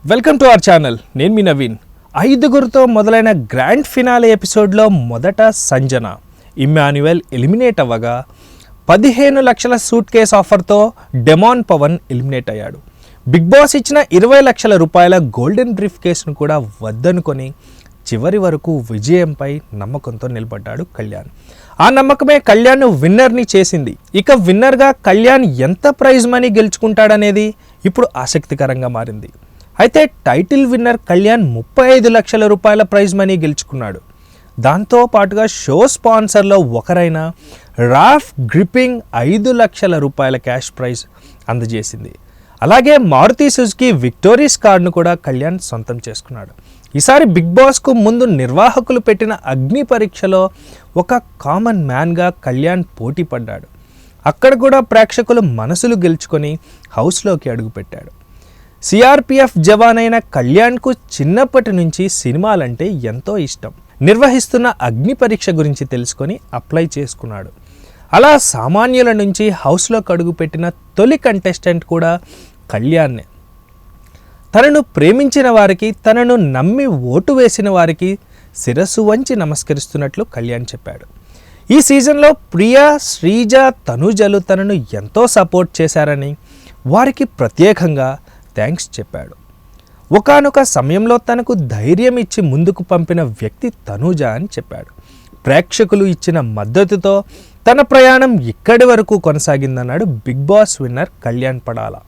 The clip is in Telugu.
Welcome to our channel. నేను మీ నవీన్. 5గురితో మొదలైన గ్రాండ్ ఫినాలే ఎపిసోడ్లో మొదట సంజన ఇమ్మాన్యుయల్ ఎలిమినేట్ అవ్వగా 15 లక్షల సూట్ కేస్ ఆఫర్తో డెమాన్ పవన్ ఎలిమినేట్ అయ్యాడు. బిగ్ బాస్ ఇచ్చిన 20 లక్షల రూపాయల గోల్డెన్ బ్రీఫ్ కేసును కూడా వద్దనుకొని చివరి వరకు విజయంపై నమ్మకంతో నిలబడ్డాడు కళ్యాణ్. ఆ నమ్మకమే కళ్యాణ్ను విన్నర్ని చేసింది. ఇక విన్నర్గా కళ్యాణ్ ఎంత ప్రైజ్ మనీ గెలుచుకుంటాడనేది ఇప్పుడు ఆసక్తికరంగా మారింది. అయితే టైటిల్ విన్నర్ కళ్యాణ్ 35 లక్షల రూపాయల ప్రైజ్ మనీ గెలుచుకున్నాడు. దాంతో పాటుగా షో స్పాన్సర్లో ఒకరైన రాఫ్ గ్రిప్పింగ్ 5 లక్షల రూపాయల క్యాష్ ప్రైజ్ అందజేసింది. అలాగే మారుతి సుజుకి విక్టోరీస్ కార్డును కూడా కళ్యాణ్ సొంతం చేసుకున్నాడు. ఈసారి బిగ్ బాస్కు ముందు నిర్వాహకులు పెట్టిన అగ్ని పరీక్షలో ఒక కామన్ మ్యాన్గా కళ్యాణ్ పోటీ పడ్డాడు. అక్కడ కూడా ప్రేక్షకులు మనసులు గెలుచుకొని హౌస్లోకి అడుగుపెట్టాడు. సిఆర్పిఎఫ్ జవాన్ అయిన కళ్యాణ్కు చిన్నప్పటి నుంచి సినిమాలంటే ఎంతో ఇష్టం. నిర్వహిస్తున్న అగ్ని పరీక్ష గురించి తెలుసుకొని అప్లై చేసుకున్నాడు. అలా సామాన్యుల నుంచి హౌస్లోకి అడుగుపెట్టిన తొలి కంటెస్టెంట్ కూడా కళ్యాణ్నే. తనను ప్రేమించిన వారికి, తనను నమ్మి ఓటు వేసిన వారికి శిరస్సు వంచి నమస్కరిస్తున్నట్లు కళ్యాణ్ చెప్పాడు. ఈ సీజన్లో ప్రియా, శ్రీజ, తనుజలు తనను ఎంతో సపోర్ట్ చేశారని వారికి ప్రత్యేకంగా థ్యాంక్స్ చెప్పాడు. ఒకానొక సమయంలో తనకు ధైర్యం ఇచ్చి ముందుకు పంపిన వ్యక్తి తనుజ అని చెప్పాడు. ప్రేక్షకులు ఇచ్చిన మద్దతుతో తన ప్రయాణం ఇక్కడి వరకు కొనసాగిందన్నాడు బిగ్ బాస్ విన్నర్ కళ్యాణ్ పడాలా.